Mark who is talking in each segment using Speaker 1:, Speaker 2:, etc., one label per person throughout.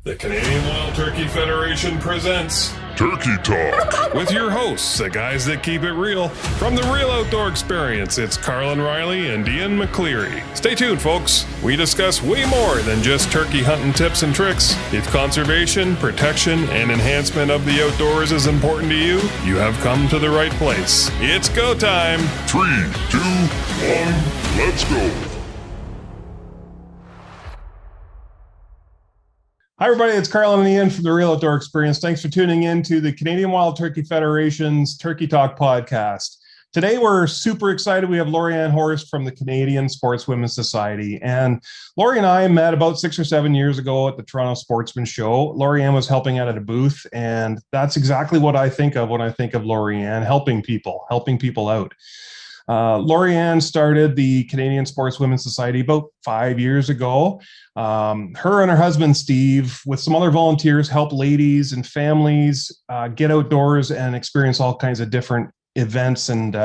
Speaker 1: The Canadian Wild Turkey Federation presents
Speaker 2: Turkey Talk
Speaker 1: with your hosts, the guys that keep it real. From the Real Outdoor Experience, it's Carlin Riley and Ian McCleary. Stay tuned, folks. We discuss way more than just turkey hunting tips and tricks. If conservation, protection, and enhancement of the outdoors is important to you, you have come to the right place. It's go time.
Speaker 2: 3, 2, 1, let's go.
Speaker 1: Hi, everybody. It's Carlin and Ian from the Real Outdoor Experience. Thanks for tuning in to the Canadian Wild Turkey Federation's Turkey Talk podcast. Today, we're super excited. We have Lori-Ann Horst from the Canadian Sportswoman Society. And Lori and I met about 6 or 7 years ago at the Toronto Sportsman Show. Lori-Ann was helping out at a booth, and that's exactly what I think of when I think of Lori-Ann, helping people out. Lori-Ann started the Canadian Sportswomen Society about 5 years ago. Her and her husband, Steve, with some other volunteers, help ladies and families get outdoors and experience all kinds of different events and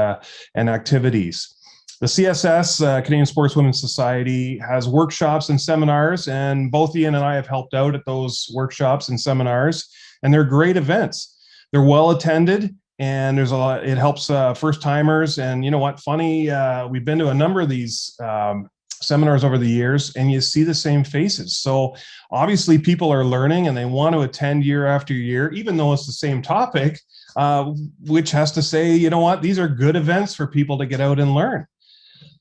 Speaker 1: activities. The CSS, Canadian Sportswomen Society, has workshops and seminars, and both Ian and I have helped out at those workshops and seminars, and they're great events. They're well attended. And there's a lot, it helps first timers. And you know what, funny, we've been to a number of these seminars over the years, and you see the same faces. So obviously people are learning and they want to attend year after year, even though it's the same topic, which has to say, you know what, these are good events for people to get out and learn.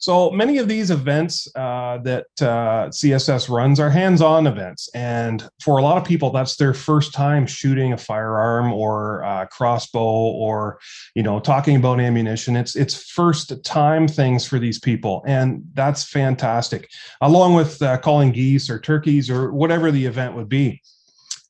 Speaker 1: So many of these events that CSS runs are hands-on events. And for a lot of people, that's their first time shooting a firearm or a crossbow or, you know, talking about ammunition. It's first time things for these people. And that's fantastic, along with calling geese or turkeys or whatever the event would be.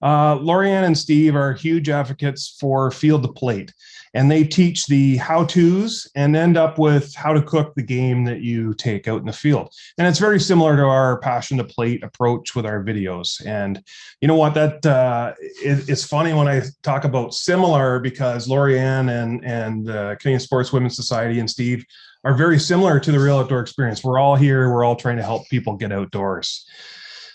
Speaker 1: Lori-Ann and Steve are huge advocates for field to plate. And they teach the how-tos and end up with how to cook the game that you take out in the field. And it's very similar to our passion to plate approach with our videos. And you know what, it's funny when I talk about similar, because Lori-Ann and the Canadian Sportswomen Society and Steve are very similar to the Real Outdoor Experience. We're all here. We're all trying to help people get outdoors.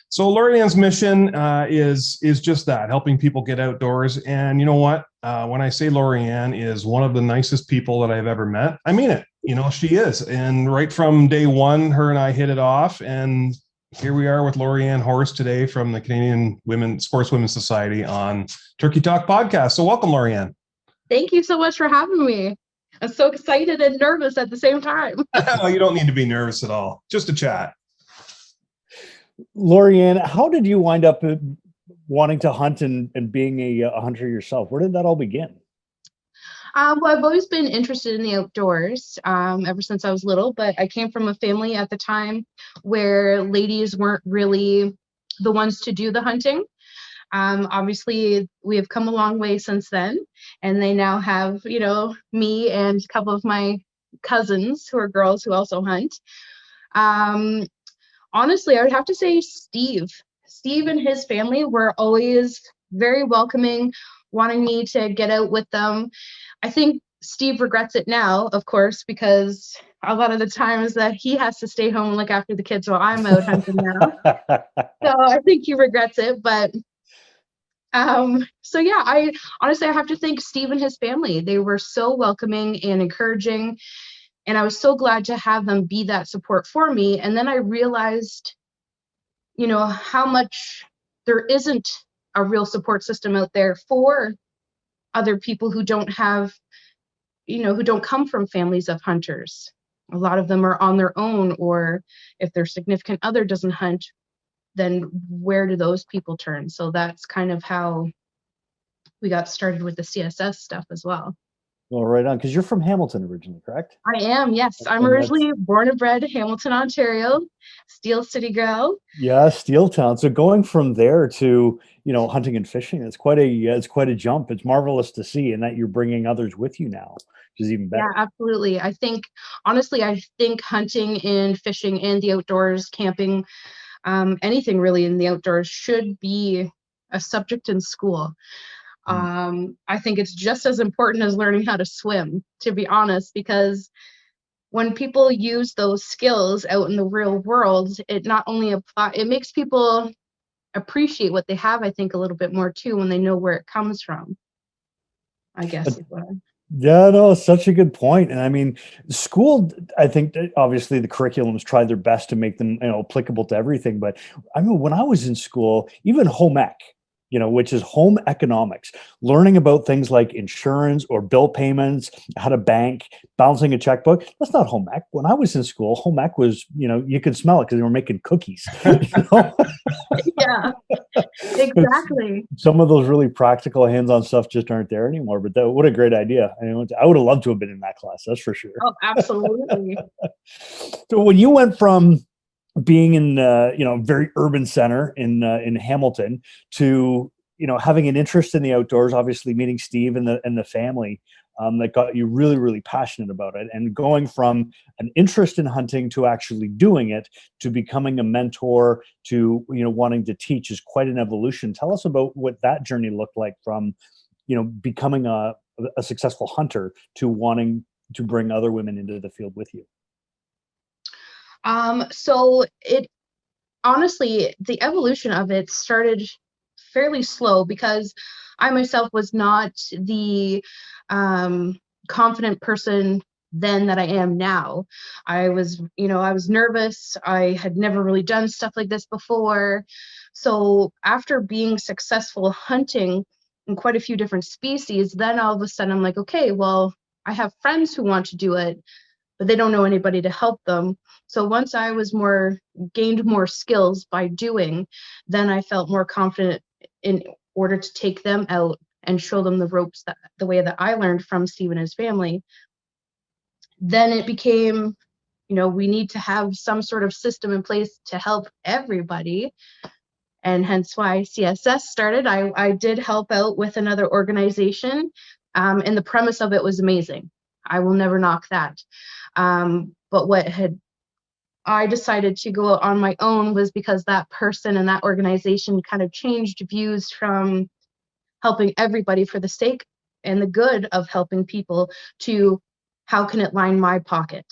Speaker 1: So Lori-Ann's mission is just that, helping people get outdoors. And you know what? When I say Lori-Ann is one of the nicest people that I've ever met, I mean it. You know, she is. And right from day one, her and I hit it off. And here we are with Lori-Ann Horst today from the Canadian Sportswomen Society on Turkey Talk podcast. So welcome, Lori-Ann.
Speaker 3: Thank you so much for having me. I'm so excited and nervous at the same time.
Speaker 1: No, you don't need to be nervous at all. Just a chat.
Speaker 4: Lori-Ann, how did you wind up wanting to hunt and being a hunter yourself? Where did that all begin?
Speaker 3: Well, I've always been interested in the outdoors ever since I was little, but I came from a family at the time where ladies weren't really the ones to do the hunting. Obviously, we have come a long way since then, and they now have, you know, me and a couple of my cousins who are girls who also hunt. Honestly, I would have to say Steve. Steve and his family were always very welcoming, wanting me to get out with them. I think Steve regrets it now, of course, because a lot of the times that he has to stay home and look after the kids while I'm out hunting now. So I think he regrets it. But so yeah, I have to thank Steve and his family. They were so welcoming and encouraging. And I was so glad to have them be that support for me. And then I realized, you know, how much there isn't a real support system out there for other people who don't have, you know, who don't come from families of hunters. A lot of them are on their own, or if their significant other doesn't hunt, then where do those people turn? So that's kind of how we got started with the CSS stuff as well.
Speaker 4: Well, right on, because you're from Hamilton originally, correct?
Speaker 3: I am, yes. I'm originally born and bred Hamilton, Ontario, Steel City girl.
Speaker 4: Yeah, Steel Town. So going from there to, you know, hunting and fishing, it's quite a jump. It's marvelous to see, and that you're bringing others with you now, which is even better.
Speaker 3: Yeah, absolutely. I think hunting and fishing and the outdoors, camping, anything really in the outdoors should be a subject in school. I think it's just as important as learning how to swim, to be honest, because when people use those skills out in the real world, it not only it makes people appreciate what they have, I think, a little bit more too, when they know where it comes from, I guess.
Speaker 4: Yeah, no, it's such a good point. And I mean, school, I think that obviously the curriculums tried their best to make them, applicable to everything. But I mean, when I was in school, even home ec, which is home economics, learning about things like insurance or bill payments, how to bank, balancing a checkbook. That's not home ec. When I was in school, home ec was, you could smell it because they were making cookies.
Speaker 3: Yeah, exactly.
Speaker 4: Some of those really practical hands-on stuff just aren't there anymore. But what a great idea. I would have loved to have been in that class. That's for sure.
Speaker 3: Oh, absolutely.
Speaker 4: So when you went from being in very urban center in Hamilton to having an interest in the outdoors, obviously meeting Steve and the family that got you really, really passionate about it, and going from an interest in hunting to actually doing it to becoming a mentor to wanting to teach is quite an evolution. Tell us about what that journey looked like from becoming a successful hunter to wanting to bring other women into the field with you.
Speaker 3: So it honestly, the evolution of it started fairly slow, because I myself was not the confident person then that I am now. I was nervous. I had never really done stuff like this before. So after being successful hunting in quite a few different species, then all of a sudden I'm like, okay, well, I have friends who want to do it, but they don't know anybody to help them. So once I was gained more skills by doing, then I felt more confident in order to take them out and show them the ropes the way that I learned from Steve and his family. Then it became, we need to have some sort of system in place to help everybody. And hence why CSS started. I did help out with another organization, and the premise of it was amazing. I will never knock that. But I decided to go on my own was because that person and that organization kind of changed views from helping everybody for the sake and the good of helping people to how can it line my pocket.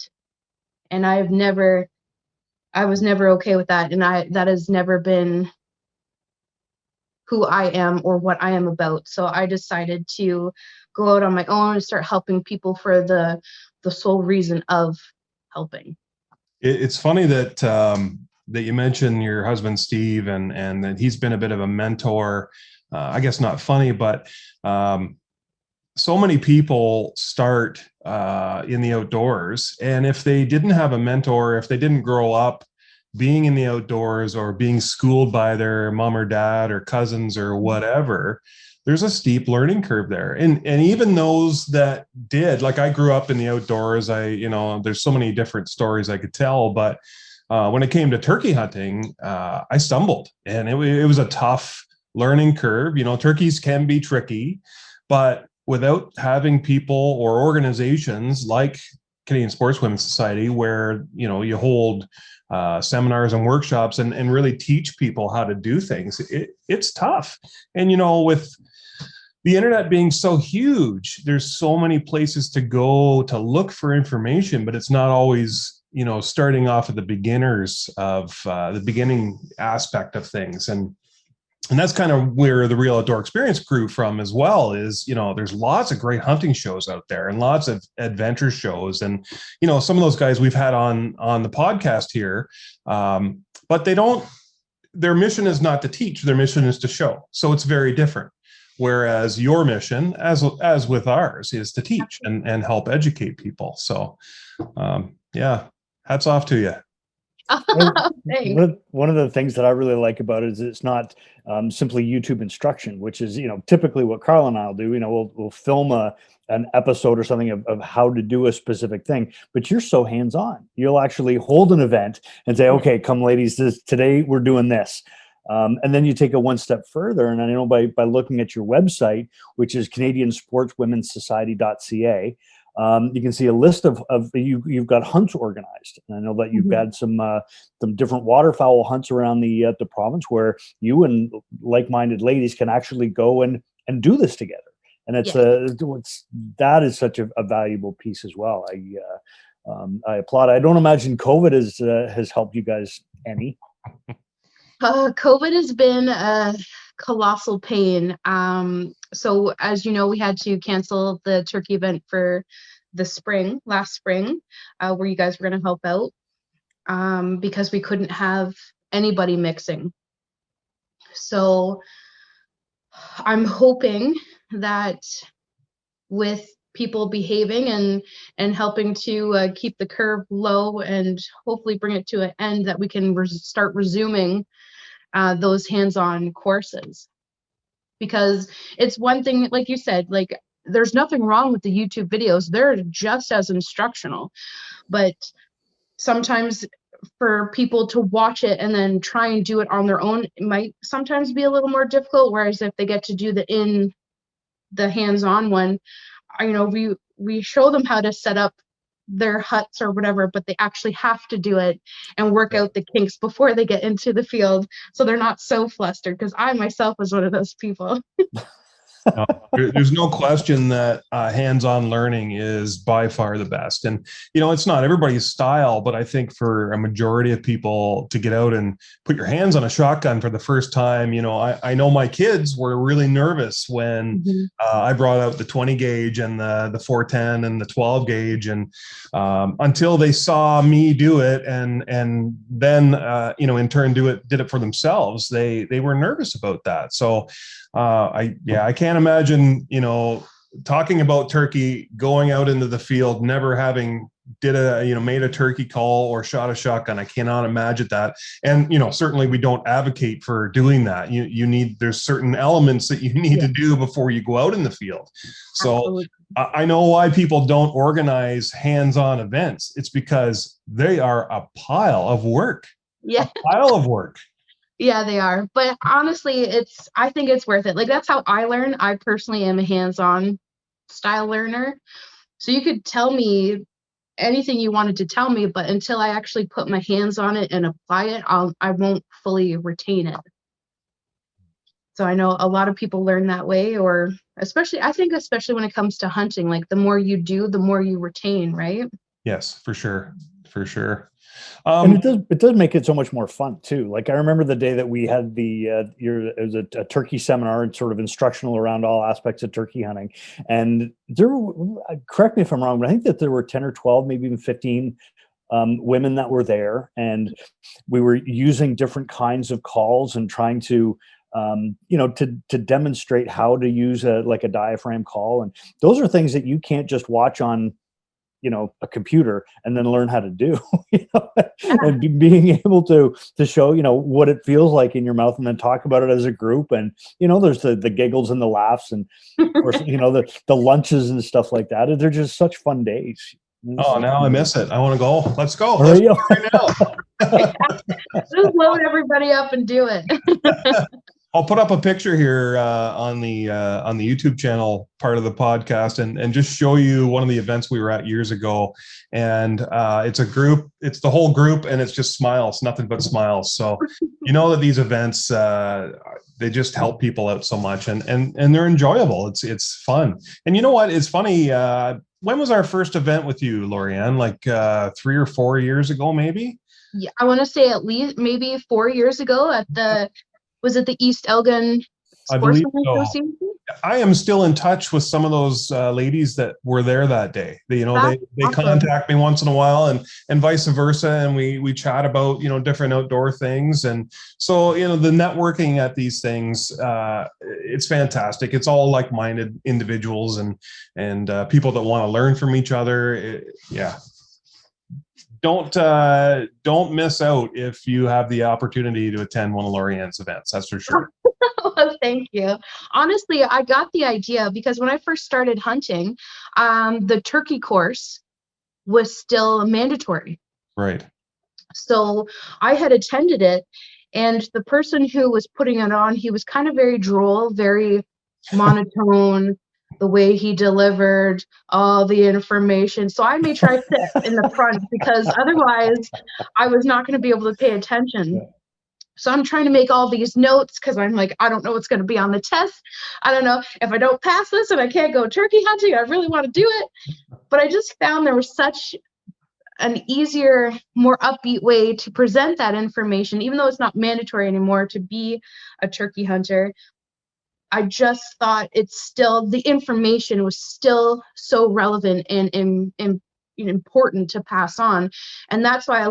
Speaker 3: And I was never okay with that. And that has never been who I am or what I am about. So I decided to go out on my own and start helping people for the sole reason of helping.
Speaker 1: It's funny that that you mentioned your husband Steve, and that he's been a bit of a mentor. I guess not funny, but so many people start in the outdoors, and if they didn't have a mentor, if they didn't grow up being in the outdoors or being schooled by their mom or dad or cousins or whatever, there's a steep learning curve there. And even those that did, like I grew up in the outdoors, there's so many different stories I could tell, but when it came to turkey hunting, I stumbled, and it was a tough learning curve. Turkeys can be tricky, but without having people or organizations like Canadian Sportswomen Society, where, you hold seminars and workshops and really teach people how to do things, it's tough. And, with the internet being so huge, there's so many places to go to look for information, but it's not always, starting off at the beginners of the beginning aspect of things. And that's kind of where the Real Outdoor Experience grew from as well, is, there's lots of great hunting shows out there and lots of adventure shows. And, some of those guys we've had on the podcast here, but their mission is not to teach, their mission is to show. So it's very different. Whereas your mission, as with ours, is to teach and help educate people. So, yeah, hats off to you.
Speaker 4: One of the things that I really like about it is it's not simply YouTube instruction, which is, typically what Carl and I'll do. We'll film an episode or something of how to do a specific thing, but you're so hands-on. You'll actually hold an event and say, okay, come ladies, today we're doing this. And then you take it one step further. And I know by looking at your website, which is Canadian Sportswoman Society.ca, you can see a list of you've got hunts organized. And I know that you've got some different waterfowl hunts around the province where you and like-minded ladies can actually go and do this together. And that is such a valuable piece as well. I applaud. I don't imagine COVID has helped you guys any.
Speaker 3: COVID has been a colossal pain. So as you know, we had to cancel the turkey event for the last spring, where you guys were going to help out, because we couldn't have anybody mixing. So I'm hoping that with people behaving and helping to keep the curve low and hopefully bring it to an end, that we can start resuming those hands-on courses. Because it's one thing, like you said, like there's nothing wrong with the YouTube videos. They're just as instructional, but sometimes for people to watch it and then try and do it on their own, it might sometimes be a little more difficult. Whereas if they get to do the hands-on one, you know, we show them how to set up their huts or whatever, but they actually have to do it and work out the kinks before they get into the field, so they're not so flustered, because I myself was one of those people.
Speaker 1: No, there's no question that hands-on learning is by far the best. And, you know, it's not everybody's style, but I think for a majority of people to get out and put your hands on a shotgun for the first time, you know, I know my kids were really nervous when I brought out the 20 gauge and the 410 and the 12 gauge. And until they saw me do it and then, you know, in turn did it for themselves, they were nervous about that. So I can't imagine, you know, talking about turkey, going out into the field, never having made a turkey call or shot a shotgun. I cannot imagine that. And, you know, certainly we don't advocate for doing that. There's certain elements that you need to do before you go out in the field. So absolutely. I know why people don't organize hands-on events. It's because they are a pile of work.
Speaker 3: Yeah.
Speaker 1: A pile of work.
Speaker 3: Yeah, they are. But honestly, I think it's worth it. Like, that's how I learn. I personally am a hands-on style learner. So you could tell me anything you wanted to tell me, but until I actually put my hands on it and apply it, I won't fully retain it. So I know a lot of people learn that way, or especially when it comes to hunting, like the more you do, the more you retain, right?
Speaker 1: Yes, for sure. For sure.
Speaker 4: And it does make it so much more fun too. Like I remember the day that we had it was a turkey seminar and sort of instructional around all aspects of turkey hunting. And correct me if I'm wrong, but I think that there were 10 or 12, maybe even 15 women that were there. And we were using different kinds of calls and trying to, to demonstrate how to use a diaphragm call. And those are things that you can't just watch on, a computer and then learn how to do, and being able to show, what it feels like in your mouth and then talk about it as a group. And, there's the giggles and the laughs and of course, the lunches and stuff like that. They're just such fun days.
Speaker 1: Oh, now I miss it. I want to go. Let's go.
Speaker 4: Let's go
Speaker 1: right now.
Speaker 3: Just load everybody up and do it.
Speaker 1: I'll put up a picture here on the YouTube channel part of the podcast and just show you one of the events we were at years ago. And it's a group, it's the whole group, and it's just smiles, nothing but smiles. So you know that these events, they just help people out so much, and they're enjoyable. It's fun. And you know what? It's funny. When was our first event with you, Lorianne? Like 3 or 4 years ago, maybe?
Speaker 3: Yeah, I want to say at least maybe 4 years ago at was it the East Elgin Sportswomen Society?
Speaker 1: I am still in touch with some of those ladies that were there that day. They awesome. Contact me once in a while, and vice versa, and we chat about different outdoor things. And so the networking at these things, it's fantastic. It's all like-minded individuals and people that want to learn from each other. Don't miss out if you have the opportunity to attend one of Lorianne's events. That's for sure.
Speaker 3: Well, thank you. Honestly, I got the idea because when I first started hunting, the turkey course was still mandatory.
Speaker 1: Right.
Speaker 3: So I had attended it, and the person who was putting it on, he was kind of very droll, very monotone. The way he delivered all the information. So I may try to sit in the front because otherwise I was not going to be able to pay attention. So I'm trying to make all these notes because I'm like, I don't know what's going to be on the test. I don't know if I don't pass this and I can't go turkey hunting. I really want to do it. But I just found there was such an easier, more upbeat way to present that information, even though it's not mandatory anymore to be a turkey hunter. I just thought the information was still so relevant and important to pass on. And that's why I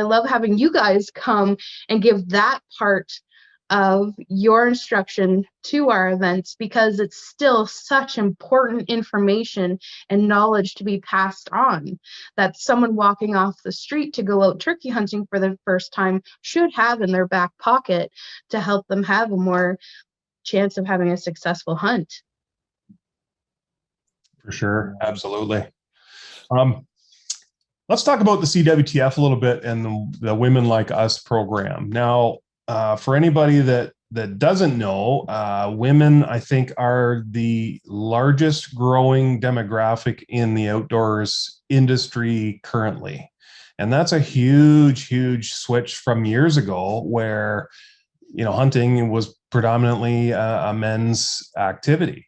Speaker 3: love having you guys come and give that part of your instruction to our events, because it's still such important information and knowledge to be passed on that someone walking off the street to go out turkey hunting for the first time should have in their back pocket to help them have a more chance of having a successful hunt.
Speaker 1: For sure. Absolutely. Let's talk about the CWTF a little bit and the Women Like Us program. Now, for anybody that doesn't know, women, I think, are the largest growing demographic in the outdoors industry currently. And that's a huge, huge switch from years ago where, hunting was predominantly a men's activity.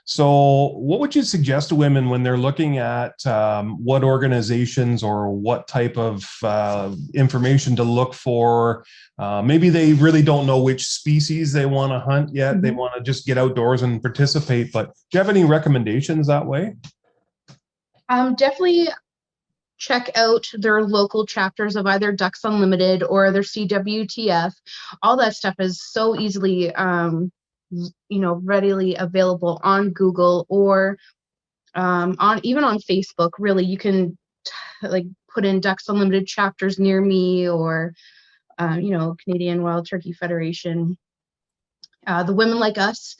Speaker 1: So what would you suggest to women when they're looking at what organizations or what type of information to look for? Maybe they really don't know which species they want to hunt yet. Mm-hmm. They want to just get outdoors and participate. But do you have any recommendations that way?
Speaker 3: Definitely check out their local chapters of either Ducks Unlimited or their CWTF. All that stuff is so easily readily available on Google or even on Facebook. Really, you can put in Ducks Unlimited chapters near me, or Canadian Wild Turkey Federation. The Women Like Us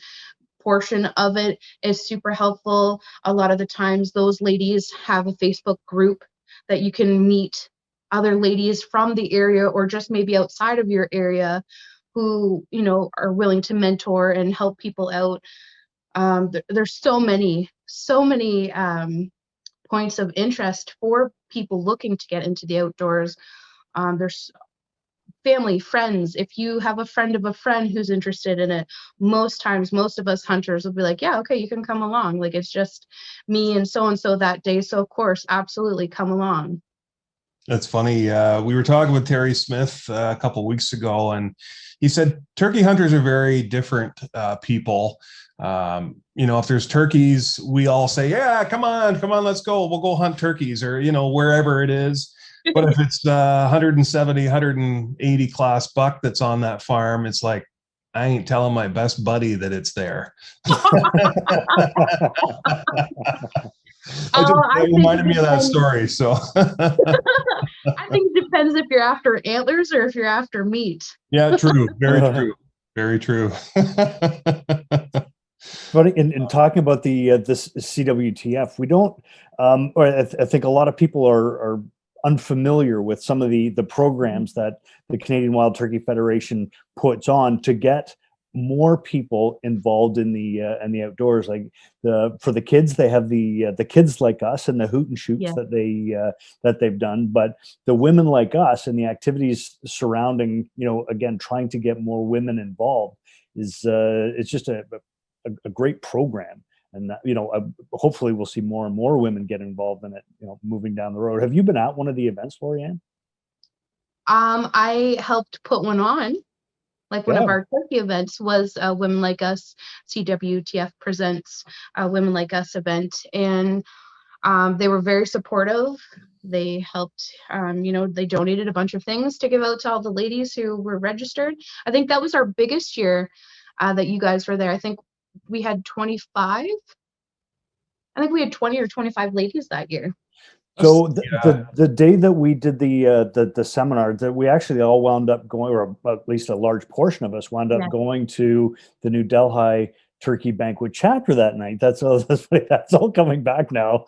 Speaker 3: portion of it is super helpful. A lot of the times those ladies have a Facebook group that you can meet other ladies from the area or just maybe outside of your area who are willing to mentor and help people out. There's so many points of interest for people looking to get into the outdoors. There's family, friends. If you have a friend of a friend who's interested in it, most times most of us hunters will be like, yeah, okay, you can come along. It's just me and so that day, so of course, absolutely, come along.
Speaker 1: That's funny. We were talking with Terry Smith a couple of weeks ago, and he said turkey hunters are very different people. If there's turkeys, we all say, yeah, come on, let's go. We'll go hunt turkeys, or, wherever it is. But if it's 170, 180 class buck that's on that farm, it's like, I ain't telling my best buddy that it's there. It reminded me of that story. So
Speaker 3: I think it depends if you're after antlers or if you're after meat.
Speaker 1: Yeah, true. Very true. Very true.
Speaker 4: But in talking about this CWTF, we don't, or I think a lot of people are unfamiliar with some of the programs that the Canadian Wild Turkey Federation puts on to get more people involved in the outdoors. For the kids, they have the Kids Like Us and the Hoot and Shoots that they've done. But the Women Like Us and the activities surrounding, again, trying to get more women involved is it's just a great program. And hopefully we'll see more and more women get involved in it, moving down the road. Have you been at one of the events, Lorianne?
Speaker 3: I helped put one on. One of our turkey events was Women Like Us. CWTF presents a Women Like Us event, and they were very supportive. They helped, they donated a bunch of things to give out to all the ladies who were registered. I think that was our biggest year that you guys were there. I think we had 25. I think we had 20 or 25 ladies that year.
Speaker 4: So the day that we did the seminar, that we actually all wound up going, or at least a large portion of us wound up going to the New Delhi Turkey Banquet chapter that night. That's all coming back now.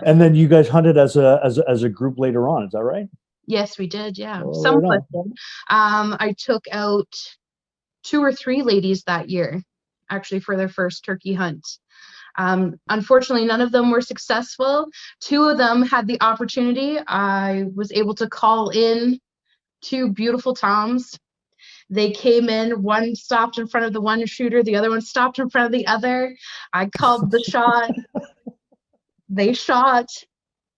Speaker 4: And then you guys hunted as a group later on. Is that right?
Speaker 3: Yes, we did. Yeah, some of us did. I took out 2 or 3 ladies that year, actually, for their first turkey hunt. Unfortunately, none of them were successful. 2 of them had the opportunity. I was able to call in 2 beautiful toms. They came in, one stopped in front of the one shooter, the other one stopped in front of the other. I called the shot. They shot.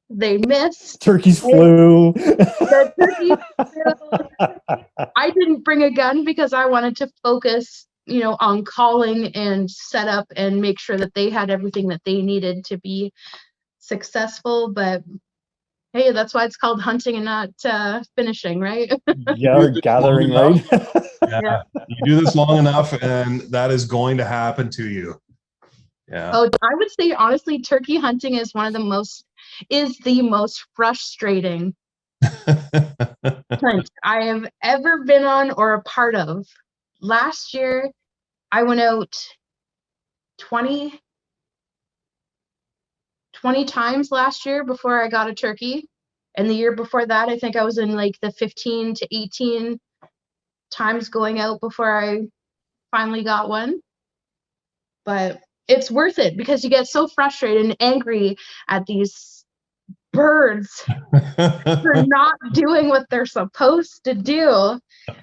Speaker 3: They missed.
Speaker 4: Turkeys flew.
Speaker 3: The turkeys flew. I didn't bring a gun because I wanted to focus, on calling and set up and make sure that they had everything that they needed to be successful. But hey, that's why it's called hunting and not finishing, right?
Speaker 4: Yeah, or gathering, right?
Speaker 1: Yeah. You do this long enough and that is going to happen to you. Yeah.
Speaker 3: Oh, I would say honestly, turkey hunting is the most frustrating hunt I have ever been on or a part of. Last year, I went out 20 times last year before I got a turkey. And the year before that, I think I was in like the 15 to 18 times going out before I finally got one. But it's worth it because you get so frustrated and angry at these birds for not doing what they're supposed to do.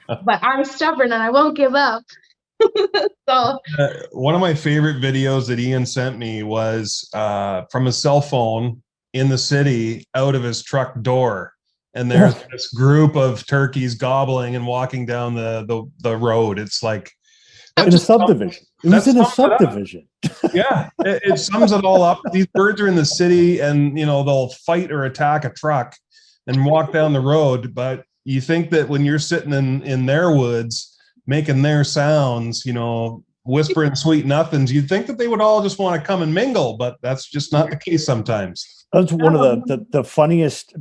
Speaker 3: But I'm stubborn and I won't give up. So
Speaker 1: one of my favorite videos that Ian sent me was from a cell phone in the city out of his truck door. And there's this group of turkeys gobbling and walking down the road. It's like
Speaker 4: in a subdivision. It was in a subdivision.
Speaker 1: Yeah, it sums it all up. These birds are in the city and, they'll fight or attack a truck and walk down the road. But you think that when you're sitting in their woods, making their sounds, whispering sweet nothings, you'd think that they would all just want to come and mingle, but that's just not the case sometimes.
Speaker 4: That's one of the funniest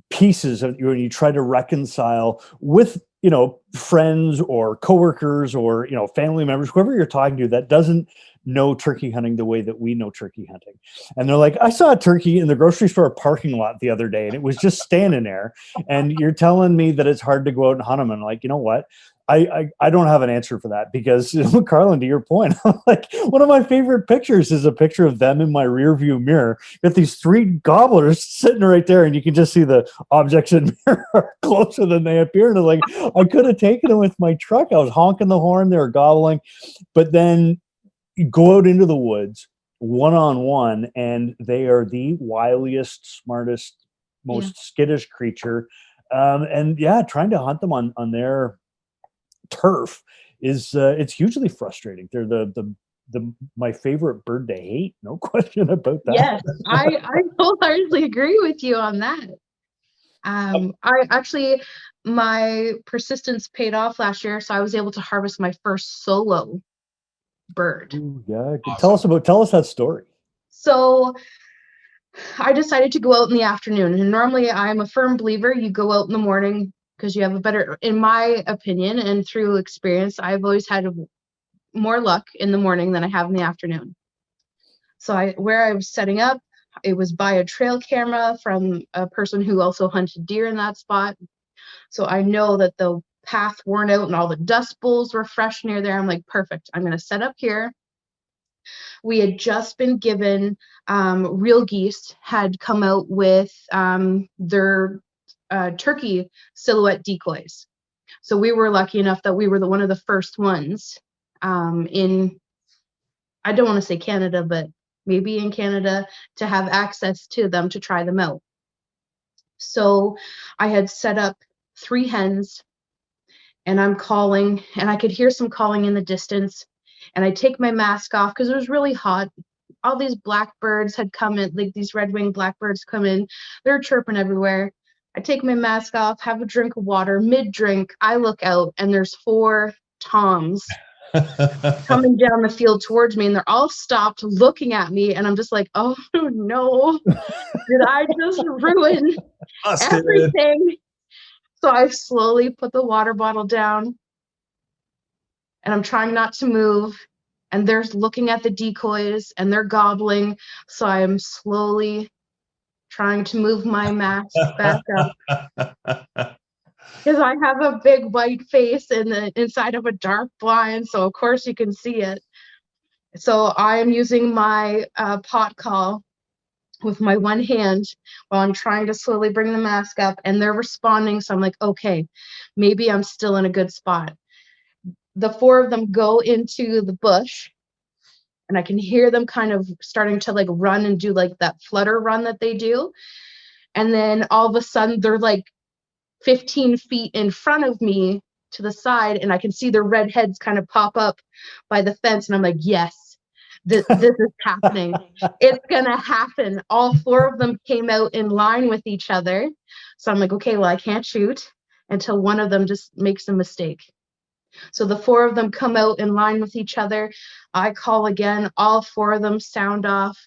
Speaker 4: pieces of when you try to reconcile with, friends or coworkers or, family members, whoever you're talking to that doesn't know turkey hunting the way that we know turkey hunting. And they're like, I saw a turkey in the grocery store parking lot the other day and it was just standing there. And you're telling me that it's hard to go out and hunt them. And I'm like, you know what? I don't have an answer for that because, Carlin, to your point, like one of my favorite pictures is a picture of them in my rear view mirror. Got these three gobblers sitting right there, and you can just see the objects in the mirror closer than they appear. And like, I could have taken them with my truck. I was honking the horn, they were gobbling, but then you go out into the woods one-on-one, and they are the wiliest, smartest, most skittish creature. And trying to hunt them on their turf is it's hugely frustrating. They're the my favorite bird to hate, no question about that.
Speaker 3: Yes, I wholeheartedly agree with you on that. My persistence paid off last year, so I was able to harvest my first solo bird.
Speaker 4: Ooh, yeah, awesome. Tell us that story.
Speaker 3: So I decided to go out in the afternoon, and normally I'm a firm believer you go out in the morning because you have a better, in my opinion, and through experience, I've always had more luck in the morning than I have in the afternoon. So where I was setting up, it was by a trail camera from a person who also hunted deer in that spot. So I know that the path worn out and all the dust bowls were fresh near there. I'm like, perfect. I'm going to set up here. We had just been given, Real Geese had come out with their turkey silhouette decoys. So we were lucky enough that we were one of the first ones in, I don't want to say Canada, but maybe in Canada, to have access to them to try them out. So I had set up 3 hens, and I'm calling, and I could hear some calling in the distance, and I take my mask off because it was really hot. All these blackbirds had come in, like these red-winged blackbirds come in, they're chirping everywhere. I take my mask off, have a drink of water, mid-drink, I look out, and there's 4 toms coming down the field towards me, and they're all stopped looking at me, and I'm just like, oh no, did I just ruin everything? So I slowly put the water bottle down, and I'm trying not to move, and they're looking at the decoys and they're gobbling, so I am slowly trying to move my mask back up because I have a big white face inside of a dark blind, so of course you can see it. So I am using my pot call with my one hand while I'm trying to slowly bring the mask up, and they're responding, so I'm like, okay, maybe I'm still in a good spot. The 4 of them go into the bush, and I can hear them kind of starting to like run and do like that flutter run that they do. And then all of a sudden they're like 15 feet in front of me to the side, and I can see their red heads kind of pop up by the fence. And I'm like, yes, this is happening. It's going to happen. All 4 of them came out in line with each other. So I'm like, okay, well, I can't shoot until one of them just makes a mistake. So the 4 of them come out in line with each other. I call again, all 4 of them sound off.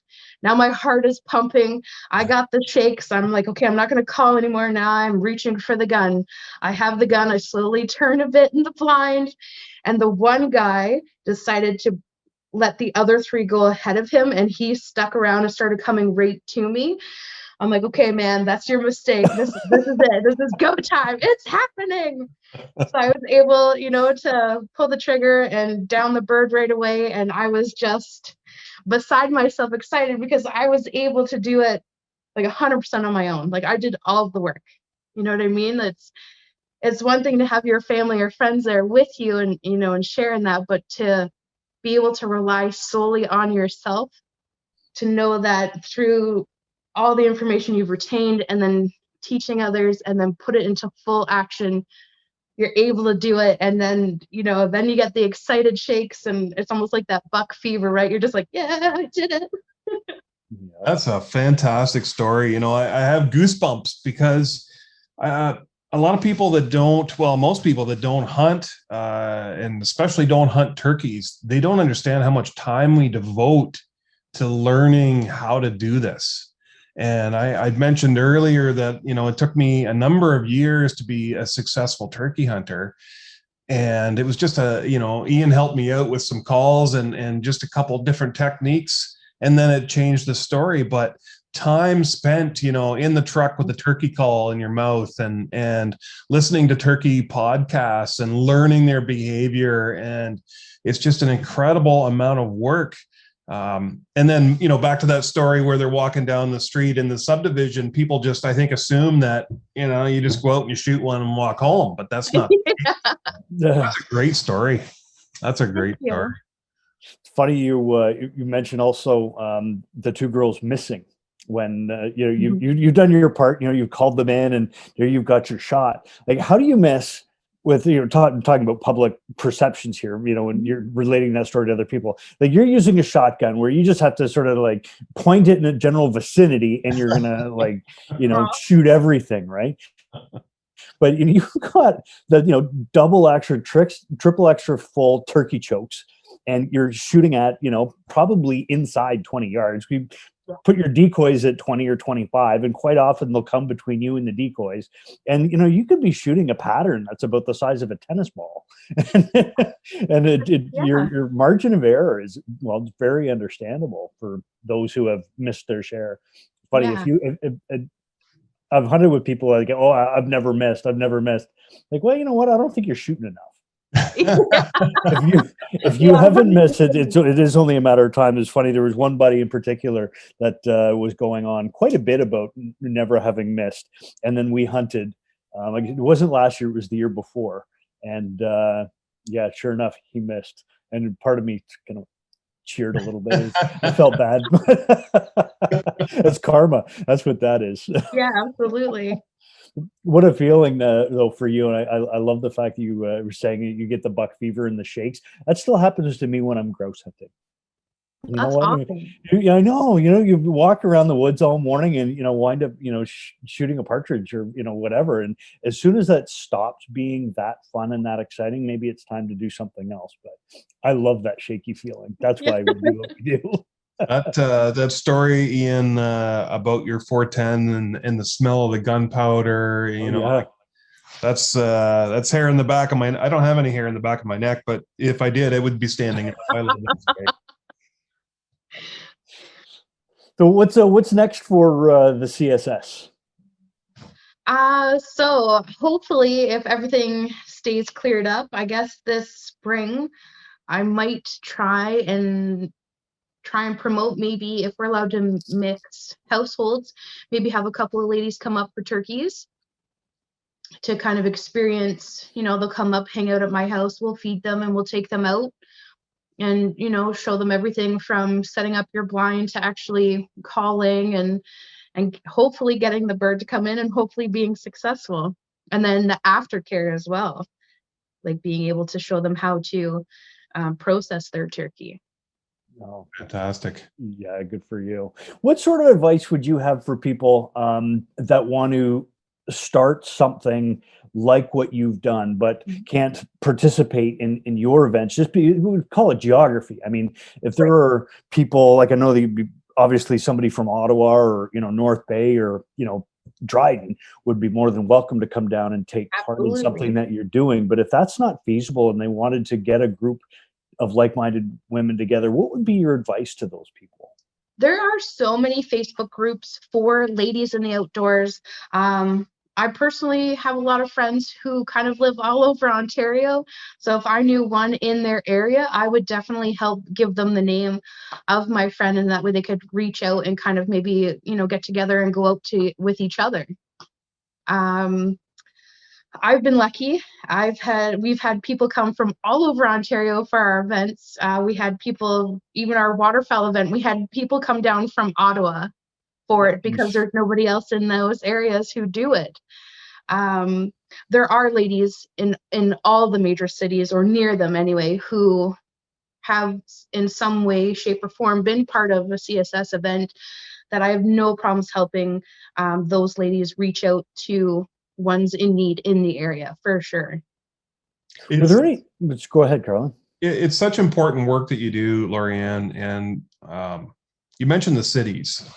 Speaker 3: Now my heart is pumping. I got the shakes. I'm like, okay, I'm not going to call anymore now. I'm reaching for the gun. I have the gun. I slowly turn a bit in the blind. And the one guy decided to let the other 3 go ahead of him, and he stuck around and started coming right to me. I'm like, okay, man, that's your mistake. This is it. This is go time. It's happening. So I was able, to pull the trigger and down the bird right away. And I was just beside myself excited because I was able to do it like 100% on my own. Like I did all of the work. You know what I mean? It's one thing to have your family or friends there with you and, and sharing that, but to be able to rely solely on yourself, to know that through all the information you've retained and then teaching others and then put it into full action, you're able to do it. And then, then you get the excited shakes, and it's almost like that buck fever, right? You're just like, yeah, I did it.
Speaker 1: That's a fantastic story. I have goosebumps because a lot of people that most people that don't hunt, and especially don't hunt turkeys, they don't understand how much time we devote to learning how to do this. And I'd mentioned earlier that, it took me a number of years to be a successful turkey hunter. And it was just Ian helped me out with some calls and just a couple different techniques. And then it changed the story. But time spent, in the truck with the turkey call in your mouth and listening to turkey podcasts and learning their behavior. And it's just an incredible amount of work. And then, back to that story where they're walking down the street in the subdivision, people just, I think, assume that, you just go out and you shoot one and walk home, but that's not, that's a great story. That's a great story.
Speaker 4: It's funny you mentioned also the 2 girls missing when you've done your part. You've called them in and you've got your shot. Like, how do you miss with talking about public perceptions here? When you're relating that story to other people, like you're using a shotgun where you just have to sort of like point it in a general vicinity, and you're gonna like shoot everything, right? But you've got the double extra tricks, triple extra full turkey chokes, and you're shooting at probably inside 20 yards. We put your decoys at 20 or 25, and quite often they'll come between you and the decoys. And you could be shooting a pattern that's about the size of a tennis ball, and your margin of error is it's very understandable for those who have missed their share. Funny, if I've hunted with people like, oh, I've never missed. Like, well, you know what? I don't think you're shooting enough. if you haven't missed it, it is only a matter of time. It's funny. There was one buddy in particular that was going on quite a bit about never having missed, and then we hunted. Like it wasn't last year; it was the year before, and sure enough, he missed. And part of me kind of cheered a little bit. I felt bad. That's karma. That's what that is.
Speaker 3: Yeah, absolutely.
Speaker 4: What a feeling though for you. And I love the fact that you were saying you get the buck fever and the shakes. That still happens to me when I'm grouse hunting.
Speaker 3: That's awesome.
Speaker 4: I know. You walk around the woods all morning and wind up shooting a partridge or whatever. And as soon as that stops being that fun and that exciting, maybe it's time to do something else. But I love that shaky feeling. That's why we do what we do.
Speaker 1: That story, Ian, about your 410 and the smell of the gunpowder, that's hair in the back of my. I don't have any hair in the back of my neck, but if I did, it would be standing up. I love that story.
Speaker 4: So what's next for the CSS?
Speaker 3: So hopefully, if everything stays cleared up, I guess this spring I might try and promote, maybe if we're allowed to mix households, maybe have a couple of ladies come up for turkeys to kind of experience, they'll come up, hang out at my house, we'll feed them and we'll take them out. and, you know, show them everything from setting up your blind to actually calling and hopefully getting the bird to come in and hopefully being successful. And then the aftercare as well, like being able to show them how to process their turkey.
Speaker 4: Oh,
Speaker 1: Fantastic.
Speaker 4: yeah, good for you. What sort of advice would you have for people that want to start something like what you've done, but can't participate in your events? We would call it geography. I mean, if there are people, like I know that you'd be obviously somebody from Ottawa or, you know, North Bay or, you know, Dryden would be more than welcome to come down and take part in something that you're doing. But if that's not feasible and they wanted to get a group of like-minded women together, what would be your advice to those people?
Speaker 3: There are so many Facebook groups for ladies in the outdoors. I personally have a lot of friends who kind of live all over Ontario. So if I knew one in their area, I would definitely help give them the name of my friend, and that way they could reach out and kind of maybe, you know, get together and go out with each other. I've been lucky. We've had people come from all over Ontario for our events. We had people, even our waterfowl event, we had people come down from Ottawa for it because there's nobody else in those areas who do it. There are ladies in all the major cities, or near them anyway, who have in some way, shape, or form been part of a CSS event, that I have no problems helping those ladies reach out to ones in need in the area, for sure.
Speaker 4: Are there any? Let's go ahead, Carolyn.
Speaker 1: It's such important work that you do, Lorianne, and you mentioned the cities.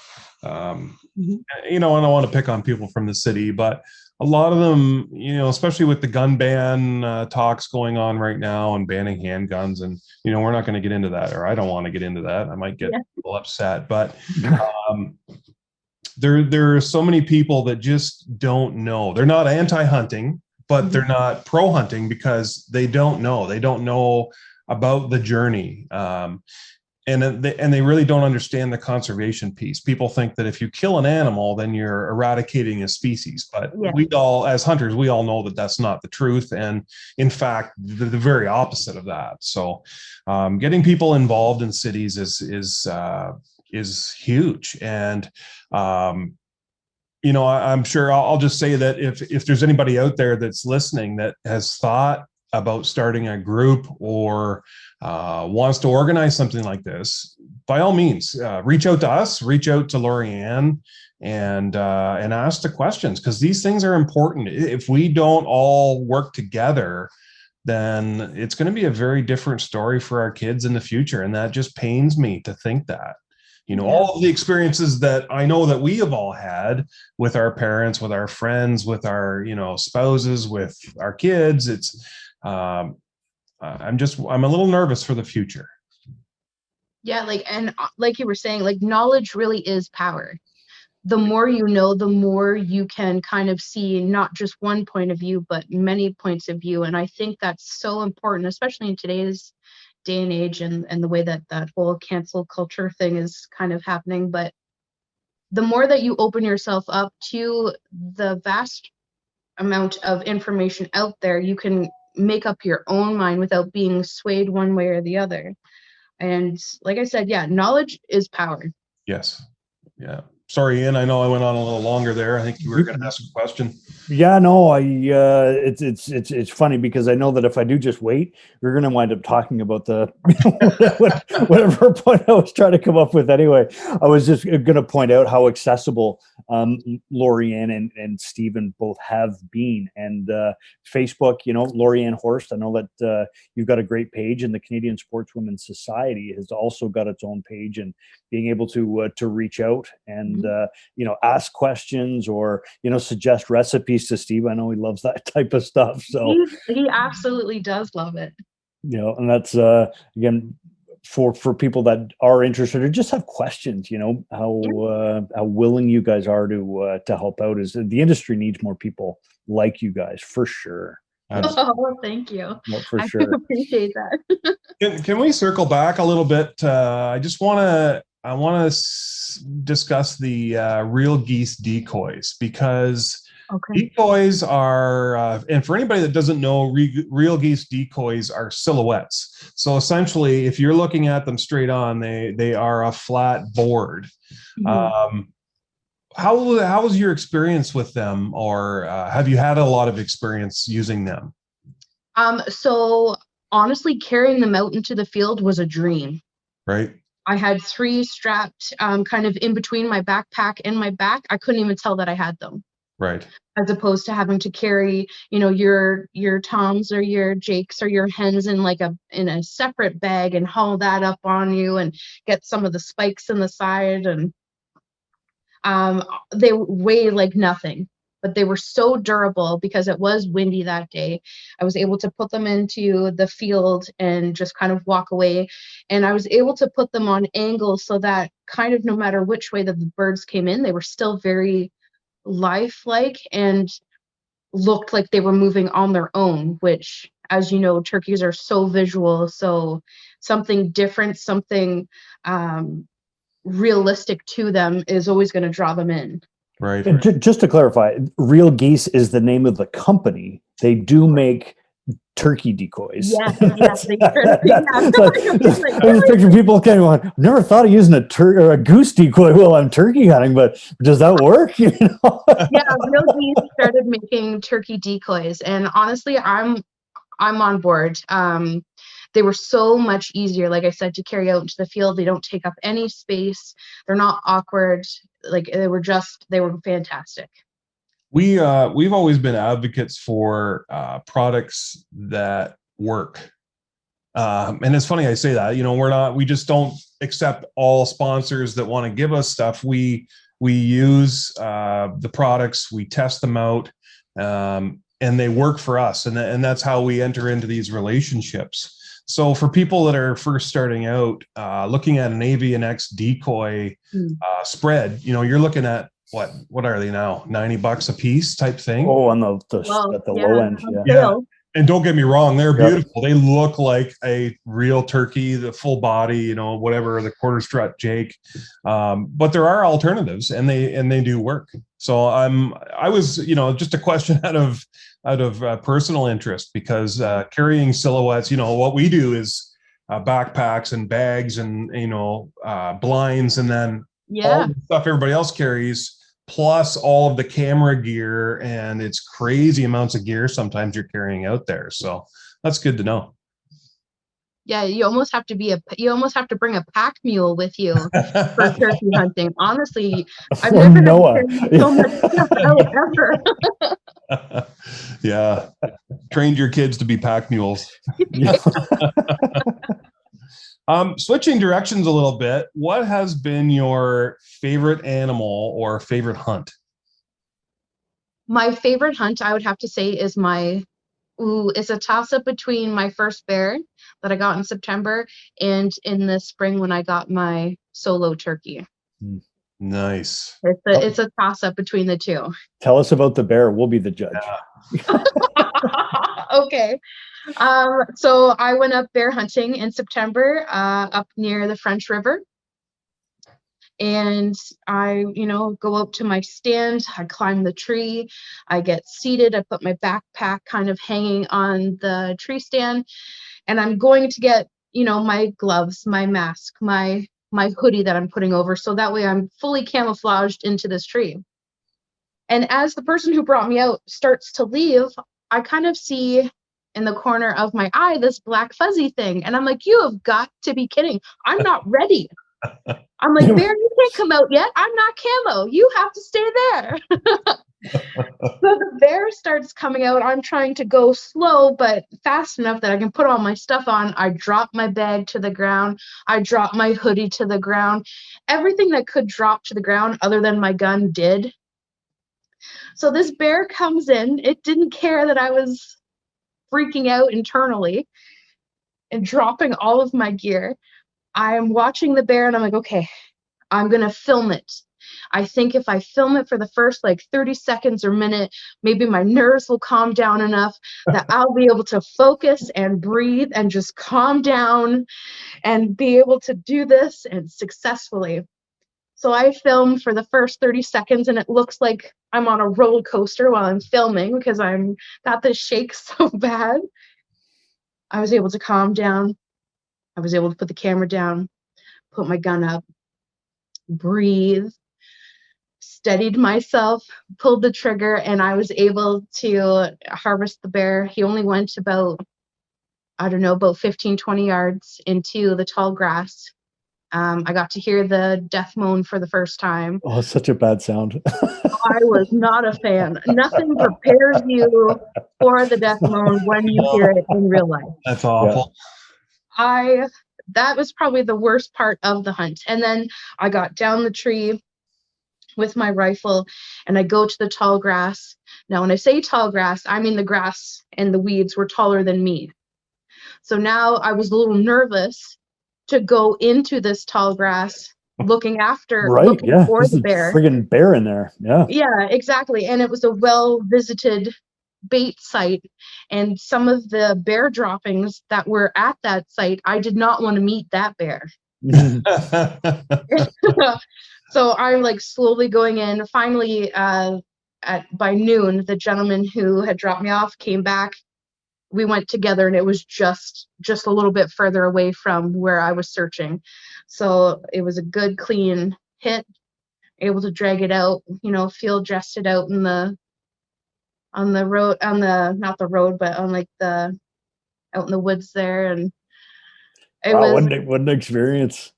Speaker 1: You know, I don't want to pick on people from the city, but a lot of them, you know, especially with the gun ban talks going on right now and banning handguns, and, you know, we're not going to get into that, or I don't want to get into that. I might get people upset, but there are so many people that just don't know. They're not anti-hunting, but they're not pro-hunting because they don't know. They don't know about the journey. And they really don't understand the conservation piece. People think that if you kill an animal, then you're eradicating a species. But we all, as hunters, we all know that that's not the truth. And in fact, the very opposite of that. So getting people involved in cities is huge. And you know, I'm sure I'll just say that if there's anybody out there that's listening that has thought about starting a group or wants to organize something like this, by all means, reach out to us, reach out to Lorianne, and ask the questions, because these things are important. If we don't all work together, then it's going to be a very different story for our kids in the future. And that just pains me to think that. You know, all of the experiences that I know that we have all had with our parents, with our friends, with our, you know, spouses, with our kids, it's, I'm a little nervous for the future.
Speaker 3: Yeah, like you were saying, like, knowledge really is power. The more you know, the more you can kind of see not just one point of view, but many points of view. And I think that's so important, especially in today's day and age, and the way that whole cancel culture thing is kind of happening. But the more that you open yourself up to the vast amount of information out there, you can make up your own mind without being swayed one way or the other. And like I said, knowledge is power.
Speaker 1: Yes. Yeah. Sorry, Ian, I know I went on a little longer there. I think you were going to ask a question.
Speaker 4: Yeah, no, it's funny because I know that if I do just wait, we're going to wind up talking about the whatever point I was trying to come up with. Anyway, I was just going to point out how accessible Lorianne and Stephen both have been, and Facebook. You know, Lorianne Horst. I know that you've got a great page, and the Canadian Sportswoman Society has also got its own page, and being able to reach out and you know, ask questions or, you know, suggest recipes to Steve. I know he loves that type of stuff. So
Speaker 3: he absolutely does love it.
Speaker 4: You know, and that's again for people that are interested or just have questions. You know, how willing you guys are to help out. Is the industry needs more people like you guys for sure.
Speaker 3: Oh, thank you.
Speaker 4: No, for sure.
Speaker 3: I appreciate that.
Speaker 1: Can we circle back a little bit? I want to discuss the real geese decoys, because
Speaker 3: Okay.
Speaker 1: Decoys are, and for anybody that doesn't know, real geese decoys are silhouettes. So essentially, if you're looking at them straight on, they are a flat board. How was your experience with them, or have you had a lot of experience using them?
Speaker 3: So honestly, carrying them out into the field was a dream.
Speaker 1: Right.
Speaker 3: I had 3 strapped kind of in between my backpack and my back. I couldn't even tell that I had them.
Speaker 1: Right.
Speaker 3: As opposed to having to carry, your toms or your jakes or your hens in in a separate bag and haul that up on you and get some of the spikes in the side, and they weigh like nothing, but they were so durable because it was windy that day. I was able to put them into the field and just kind of walk away, and I was able to put them on angles so that kind of no matter which way that the birds came in, they were still very lifelike and looked like they were moving on their own, which, as you know, turkeys are so visual, so something different, something realistic to them is always going to draw them in.
Speaker 1: Right.
Speaker 4: And just to clarify, Real Geese is the name of the company. They do make turkey decoys.
Speaker 3: Yeah, they
Speaker 4: I was picturing people kind of going, I've never thought of using a goose decoy while I'm turkey hunting, but does that work?
Speaker 3: Yeah, Real Geese started making turkey decoys, and honestly, I'm on board. They were so much easier, like I said, to carry out into the field. They don't take up any space. They're not awkward. Like they were fantastic.
Speaker 1: We've always been advocates for products that work. And it's funny I say that, we just don't accept all sponsors that want to give us stuff. We use the products, we test them out, and they work for us. And that's how we enter into these relationships. So for people that are first starting out, looking at an Avian X decoy spread, you're looking at what are they now? $90 a piece type thing.
Speaker 4: Oh, on at the low end.
Speaker 1: Yeah. And don't get me wrong, they're beautiful. They look like a real turkey, the full body, whatever, the quarter strut Jake. But there are alternatives, and they do work. So I was, just a question out of personal interest, because carrying silhouettes, what we do is backpacks and bags and blinds, and then all the stuff everybody else carries, plus all of the camera gear, and it's crazy amounts of gear sometimes you're carrying out there. So that's good to know.
Speaker 3: Yeah, you almost have to bring a pack mule with you for turkey hunting. Honestly, I've never had so much stuff out ever.
Speaker 1: Yeah, trained your kids to be pack mules. Switching directions a little bit, what has been your favorite animal or favorite hunt?
Speaker 3: My favorite hunt, I would have to say, is it's a toss-up between my first bear that I got in September and in the spring when I got my solo turkey.
Speaker 1: Nice.
Speaker 3: It's a toss-up between the two.
Speaker 4: Tell us about the bear. We'll be the judge.
Speaker 1: Yeah.
Speaker 3: Okay. So I went up bear hunting in September, up near the French River. And I, go up to my stand, I climb the tree, I get seated, I put my backpack kind of hanging on the tree stand, and I'm going to get, my gloves, my mask, my hoodie that I'm putting over, so that way I'm fully camouflaged into this tree. And as the person who brought me out starts to leave, I kind of see in the corner of my eye this black fuzzy thing, and I'm like, you have got to be kidding. I'm not ready. I'm like, bear, you can't come out yet. I'm not camo. You have to stay there. So the bear starts coming out. I'm trying to go slow, but fast enough that I can put all my stuff on. I drop my bag to the ground. I drop my hoodie to the ground. Everything that could drop to the ground other than my gun did. So this bear comes in. It didn't care that I was freaking out internally and dropping all of my gear. I'm watching the bear and I'm like, okay, I'm going to film it. I think if I film it for the first 30 seconds or minute, maybe my nerves will calm down enough that I'll be able to focus and breathe and just calm down and be able to do this and successfully. So I film for the first 30 seconds and it looks like I'm on a roller coaster while I'm filming because I'm got this shake so bad. I was able to calm down. I was able to put the camera down, put my gun up, breathe, steadied myself, pulled the trigger, and I was able to harvest the bear. He only went about, I don't know, about 15, 20 yards into the tall grass. I got to hear the death moan for the first time.
Speaker 4: Oh, such a bad sound.
Speaker 3: I was not a fan. Nothing prepares you for the death moan when you hear it in real life.
Speaker 1: That's awful.
Speaker 3: That was probably the worst part of the hunt. And then I got down the tree with my rifle and I go to the tall grass. Now, when I say tall grass, I mean the grass and the weeds were taller than me. So now I was a little nervous to go into this tall grass looking
Speaker 4: Yeah,
Speaker 3: for
Speaker 4: there's
Speaker 3: the
Speaker 4: a
Speaker 3: bear.
Speaker 4: friggin' bear in there.
Speaker 3: Yeah, exactly. And it was a well-visited bait site. And some of the bear droppings that were at that site, I did not want to meet that bear. So I'm like slowly going in. Finally, by noon, the gentleman who had dropped me off came back. We went together, and it was just a little bit further away from where I was searching. So it was a good, clean hit. Able to drag it out, field dressed it out on the road, not the road, but on like out in the woods there, and it
Speaker 4: Wow,
Speaker 3: was
Speaker 4: what an experience.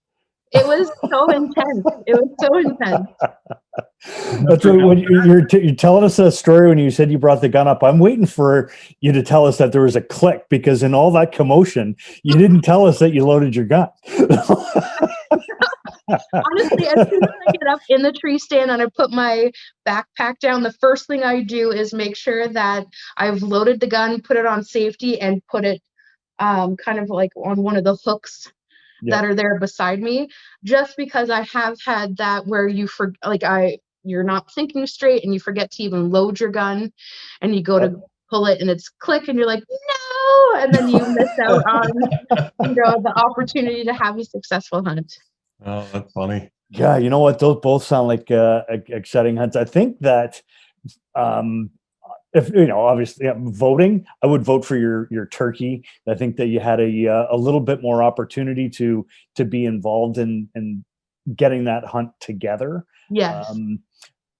Speaker 3: it was so intense. It was so intense.
Speaker 4: That's what, when you're telling us that story when you said you brought the gun up. I'm waiting for you to tell us that there was a click, because in all that commotion, you didn't tell us that you loaded your gun.
Speaker 3: Honestly, as soon as I get up in the tree stand and I put my backpack down, the first thing I do is make sure that I've loaded the gun, put it on safety, and put it kind of like on one of the hooks that are there beside me, just because I have had that where you're not thinking straight and you forget to even load your gun, and you go to pull it and it's click and you're like, no, and then you miss out on the opportunity to have a successful hunt.
Speaker 1: Oh, that's funny.
Speaker 4: Yeah, you know what? Those both sound like exciting hunts. I think that if obviously voting, I would vote for your turkey. I think that you had a little bit more opportunity to be involved in getting that hunt together.
Speaker 3: Yes.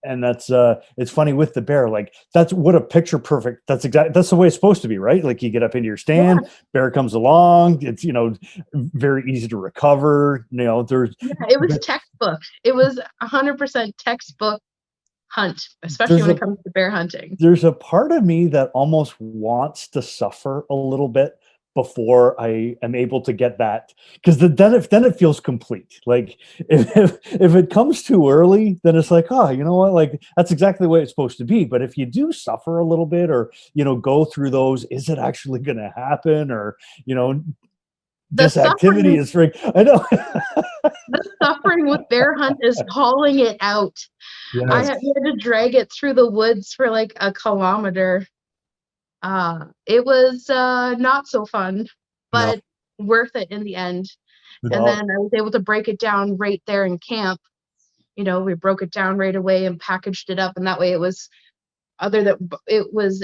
Speaker 4: And that's it's funny with the bear, like that's what a picture perfect. That's the way it's supposed to be, right? Like you get up into your stand, bear comes along, it's very easy to recover.
Speaker 3: It was textbook. It was 100% textbook hunt, especially when it comes to bear hunting.
Speaker 4: There's a part of me that almost wants to suffer a little bit before I am able to get that, because then it feels complete. Like if it comes too early, then it's like, oh, you know what, like that's exactly the way it's supposed to be. But if you do suffer a little bit, or go through those, is it actually going to happen? Or this activity is free. I know.
Speaker 3: The suffering with bear hunt is calling it out. Yes. I had to drag it through the woods for like a kilometer. It was not so fun, but worth it in the end. And then I was able to break it down right there in camp. We broke it down right away and packaged it up, and that way it was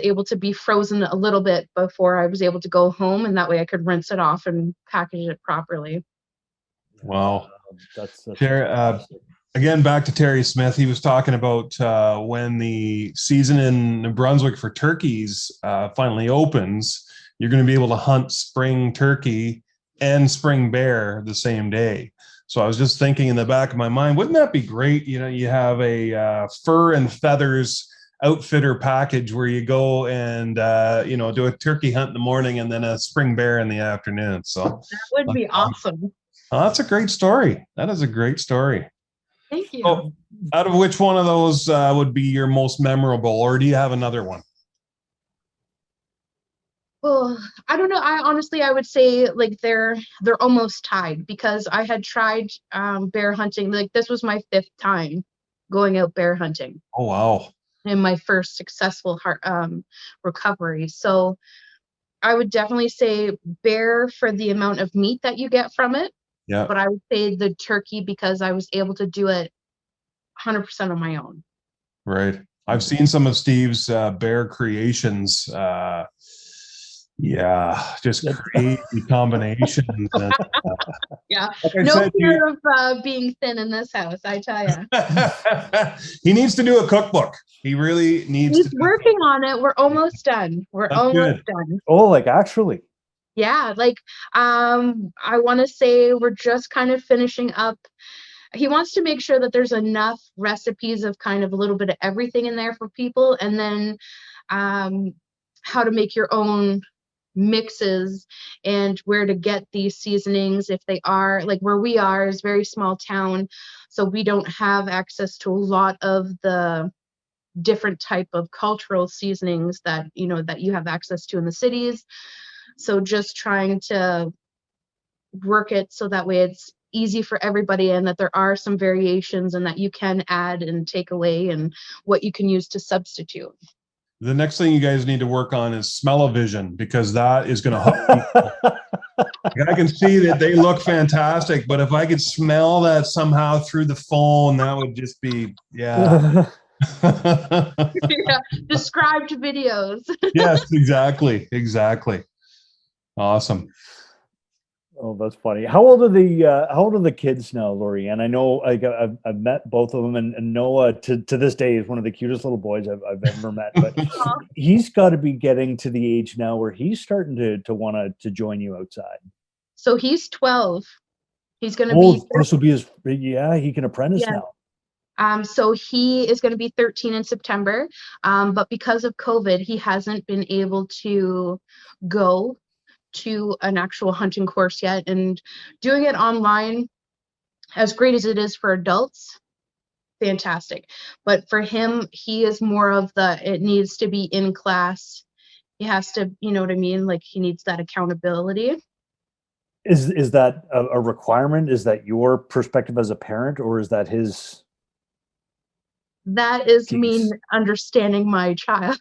Speaker 3: able to be frozen a little bit before I was able to go home, and that way I could rinse it off and package it properly.
Speaker 1: Wow. That's again, back to Terry Smith. He was talking about when the season in New Brunswick for turkeys finally opens, you're going to be able to hunt spring turkey and spring bear the same day. So I was just thinking in the back of my mind, wouldn't that be great? You have a fur and feathers outfitter package where you go and do a turkey hunt in the morning and then a spring bear in the afternoon. So
Speaker 3: that would be awesome.
Speaker 1: Oh, that's a great story. That is a great story.
Speaker 3: Thank you.
Speaker 1: So, out of which one of those would be your most memorable, or do you have another one?
Speaker 3: Well, I don't know. I would say like they're almost tied, because I had tried bear hunting. Like this was my 5th time going out bear hunting.
Speaker 1: Oh, wow.
Speaker 3: And my first successful recovery. So I would definitely say bear for the amount of meat that you get from it.
Speaker 1: Yeah.
Speaker 3: But I would say the turkey, because I was able to do it 100% on my own.
Speaker 1: Right. I've seen some of Steve's bear creations. Just crazy combinations. And,
Speaker 3: Yeah,
Speaker 1: like I
Speaker 3: no
Speaker 1: said,
Speaker 3: fear of being thin in this house, I tell you.
Speaker 1: he needs to do a cookbook. He really needs
Speaker 3: He's
Speaker 1: to.
Speaker 3: working on it. We're almost done. We're
Speaker 1: That's
Speaker 3: almost
Speaker 1: good.
Speaker 3: done.
Speaker 4: Oh, like actually.
Speaker 3: Yeah, like I want to say we're just kind of finishing up. He wants to make sure that there's enough recipes of kind of a little bit of everything in there for people, and then how to make your own mixes and where to get these seasonings. If they are, like, where we are is a very small town, so we don't have access to a lot of the different type of cultural seasonings that that you have access to in the cities. So just trying to work it so that way it's easy for everybody, and that there are some variations and that you can add and take away and what you can use to substitute.
Speaker 1: The next thing you guys need to work on is smell-o-vision, because that is going to hook people. I can see that they look fantastic, but if I could smell that somehow through the phone, that would just be, yeah.
Speaker 3: Yeah, described videos.
Speaker 1: Yes, exactly. Awesome.
Speaker 4: Oh, that's funny. How old are the kids now, Lori? And I know I've met both of them, and Noah to this day is one of the cutest little boys I've ever met. But he's got to be getting to the age now where he's starting to want to join you outside.
Speaker 3: So he's 12. He's going to be.
Speaker 4: This will be his. Yeah, he can apprentice now.
Speaker 3: So he is going to be 13 in September. But because of COVID, he hasn't been able to go to an actual hunting course yet, and doing it online, as great as it is for adults, fantastic, but for him, he is more of it needs to be in class. He has to, you know what I mean, like he needs that accountability.
Speaker 4: Is that a requirement? Is that your perspective as a parent, or is that his?
Speaker 3: That is me understanding my child.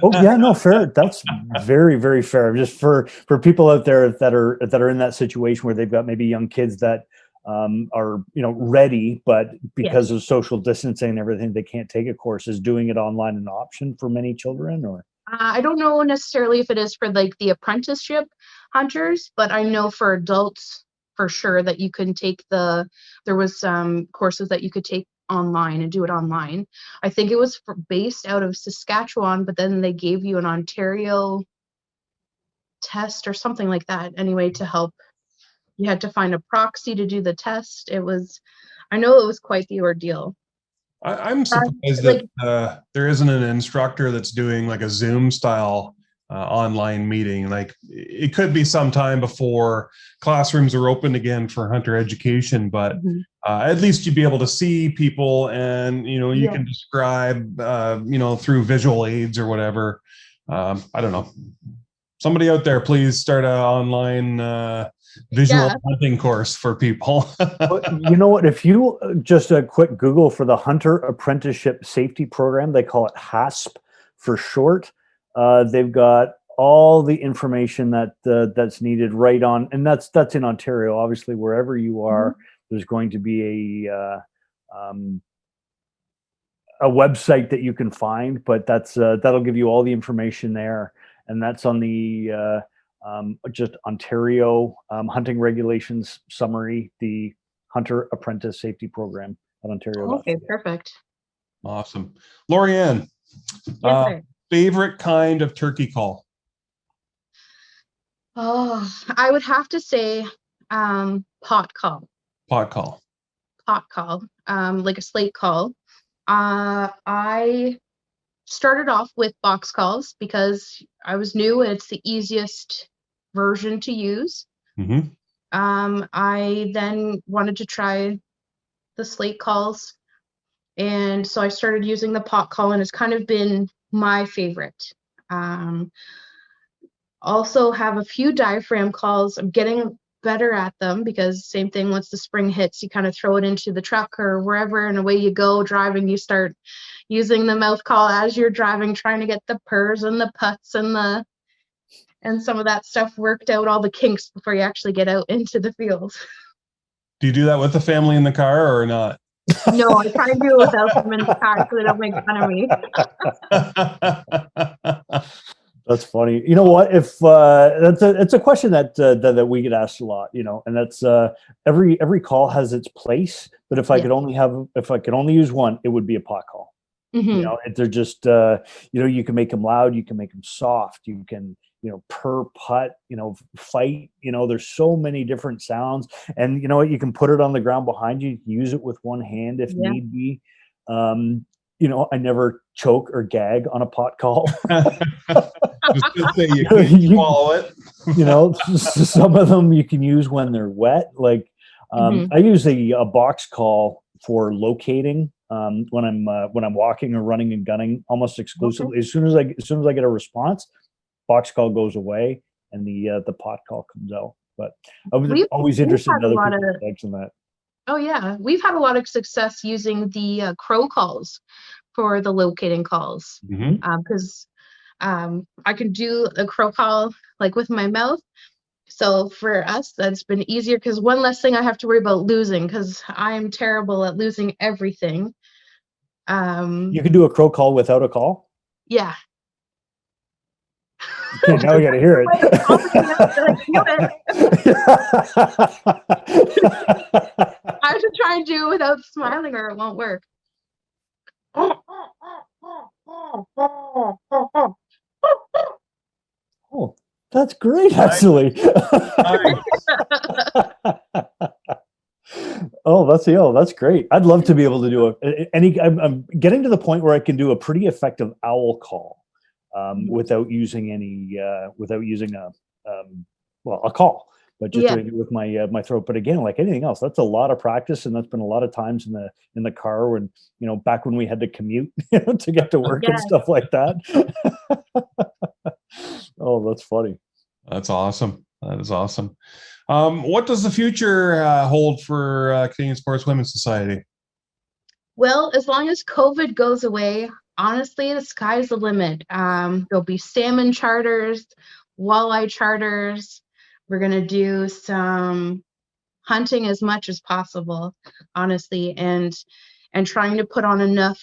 Speaker 4: Oh yeah, no, fair. That's very, very fair. Just for people out there that are in that situation where they've got maybe young kids that are ready, but because of social distancing and everything, they can't take a course. Is doing it online an option for many children, or?
Speaker 3: I don't know necessarily if it is for like the apprenticeship hunters, but I know for adults for sure that you can take there was some courses that you could take online and do it online. I think it was based out of Saskatchewan, but then they gave you an Ontario test or something like that anyway to help. You had to find a proxy to do the test. I know it was quite the ordeal.
Speaker 1: I'm surprised that there isn't an instructor that's doing like a Zoom style online meeting. Like it could be some time before classrooms are open again for hunter education, but at least you'd be able to see people, and you can describe through visual aids or whatever. I don't know. Somebody out there, please start an online visual hunting course for people.
Speaker 4: You know what? If you just a quick Google for the Hunter Apprenticeship Safety Program, they call it HASP for short. They've got all the information that's needed right on, and that's in Ontario. Obviously, wherever you are, there's going to be a website that you can find, but that'll give you all the information there, and that's on the just Ontario Hunting Regulations Summary, the Hunter Apprentice Safety Program at Ontario.
Speaker 3: Okay, perfect.
Speaker 1: Awesome. Lorianne, favorite kind of turkey call?
Speaker 3: Oh, I would have to say pot call.
Speaker 1: Pot call.
Speaker 3: Pot call, like a slate call. I started off with box calls because I was new and it's the easiest version to use. I then wanted to try the slate calls, and so I started using the pot call, and it's kind of been my favorite. Also have a few diaphragm calls. I'm getting better at them because same thing, once the spring hits, you kind of throw it into the truck or wherever and away you go driving. You start using the mouth call as you're driving, trying to get the purrs and the putts and some of that stuff worked out, all the kinks before you actually get out into the field.
Speaker 1: Do you do that with the family in the car or not?
Speaker 3: No, I try and do it without them in the car so they don't make fun of me.
Speaker 4: That's funny. You know what? If it's a question that we get asked a lot, and that's every call has its place. But if I could only use one, it would be a pot call.
Speaker 3: Mm-hmm.
Speaker 4: They're just you can make them loud, you can make them soft, you can purr, putt, fight. There's so many different sounds, and you know what? You can put it on the ground behind you. You can use it with one hand if need be. I never choke or gag on a pot call.
Speaker 1: Just to say you can swallow it.
Speaker 4: Some of them you can use when they're wet. Like I use a box call for locating when I'm walking or running and gunning almost exclusively.
Speaker 3: Okay.
Speaker 4: As soon as I get a response, box call goes away and the pot call comes out. But I was always interested in other people's takes on that.
Speaker 3: Oh yeah, we've had a lot of success using the crow calls for the locating calls, because I can do a crow call like with my mouth. So for us, that's been easier because one less thing I have to worry about losing, because I am terrible at losing everything.
Speaker 4: You can do a crow call without a call?
Speaker 3: Yeah.
Speaker 4: Okay, now we got to hear it.
Speaker 3: I have to try and do it without smiling or it won't work.
Speaker 4: Oh, that's great, actually. That's great. I'd love to be able to do I'm getting to the point where I can do a pretty effective owl call without using a call, but just doing it with my throat. But again, like anything else, that's a lot of practice, and that's been a lot of times in the car when back when we had to commute to get to work and stuff like that. Oh, that's funny.
Speaker 1: That's awesome. That is awesome. What does the future hold for Canadian Sportswomen Society?
Speaker 3: Well, as long as COVID goes away, honestly, the sky's the limit. There'll be salmon charters, walleye charters. We're going to do some hunting as much as possible, honestly, and trying to put on enough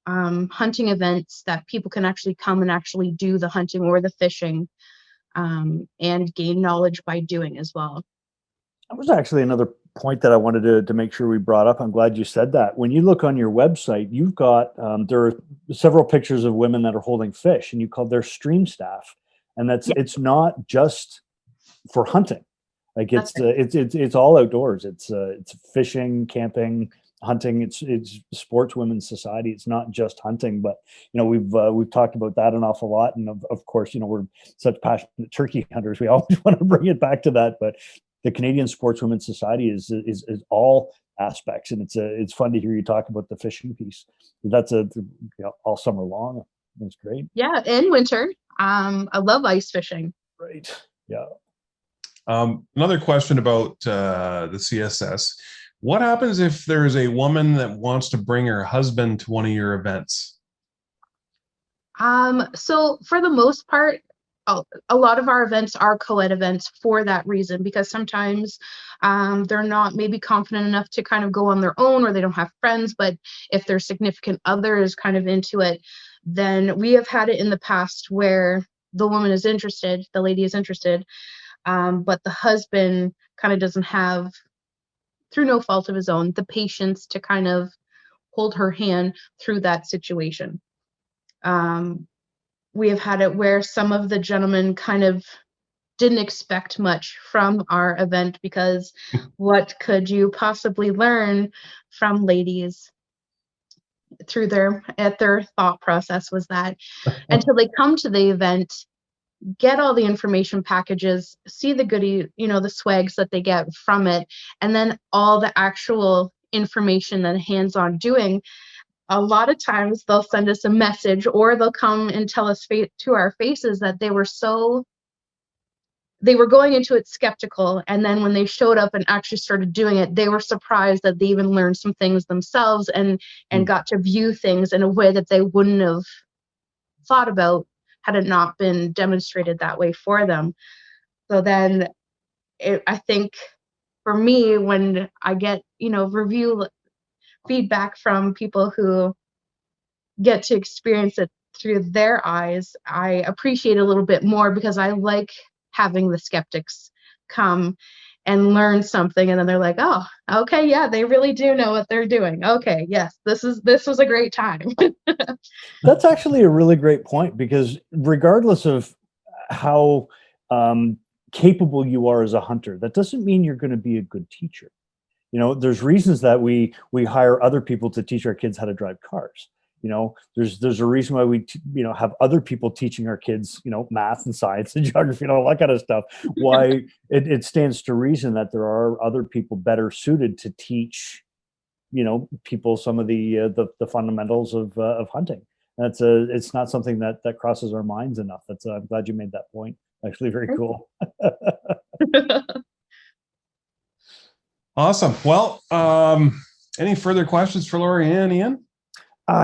Speaker 3: hunting events that people can actually come and actually do the hunting or the fishing, and gain knowledge by doing as well.
Speaker 4: That was actually another point that I wanted to make sure we brought up. I'm glad you said that. When you look on your website, you've got there are several pictures of women that are holding fish, and you call their stream staff, and it's not just for hunting. Like it's all outdoors. It's fishing, camping, hunting. It's Sportswomen Society. It's not just hunting, but we've talked about that an awful lot, and of course we're such passionate turkey hunters. We always want to bring it back to that, but the Canadian Sportswomen Society is all aspects, and it's fun to hear you talk about the fishing piece. That's all summer long. That's great.
Speaker 3: Yeah, in winter. I love ice fishing.
Speaker 4: Right. Yeah.
Speaker 1: Another question about the CSS. What happens if there's a woman that wants to bring her husband to one of your events?
Speaker 3: So for the most part, a lot of our events are co-ed events for that reason, because sometimes they're not maybe confident enough to kind of go on their own, or they don't have friends, but if their significant other is kind of into it, then we have had it in the past where the woman is interested, the lady is interested, but the husband kind of doesn't have, through no fault of his own, the patience to kind of hold her hand through that situation. We have had it where some of the gentlemen kind of didn't expect much from our event, because what could you possibly learn from ladies through their thought process was that until they come to the event, get all the information packages, see the goodie, the swags that they get from it, and then all the actual information and hands-on doing. A lot of times they'll send us a message, or they'll come and tell us to our faces that they were going into it skeptical, and then when they showed up and actually started doing it, they were surprised that they even learned some things themselves and got to view things in a way that they wouldn't have thought about had it not been demonstrated that way for them. So then I think for me, when I get review feedback from people who get to experience it through their eyes, I appreciate it a little bit more, because I like having the skeptics come and learn something, and then they're like, oh, okay, yeah, they really do know what they're doing. Okay, yes, this was a great time.
Speaker 4: That's actually a really great point, because regardless of how capable you are as a hunter, that doesn't mean you're going to be a good teacher. There's reasons that we hire other people to teach our kids how to drive cars. There's a reason why we have other people teaching our kids math and science and geography and all that kind of stuff. Why it stands to reason that there are other people better suited to teach people some of the fundamentals of hunting. It's not something that crosses our minds enough. I'm glad you made that point. Actually, very cool.
Speaker 1: Awesome. Well, any further questions for Lori-Ann, Ian?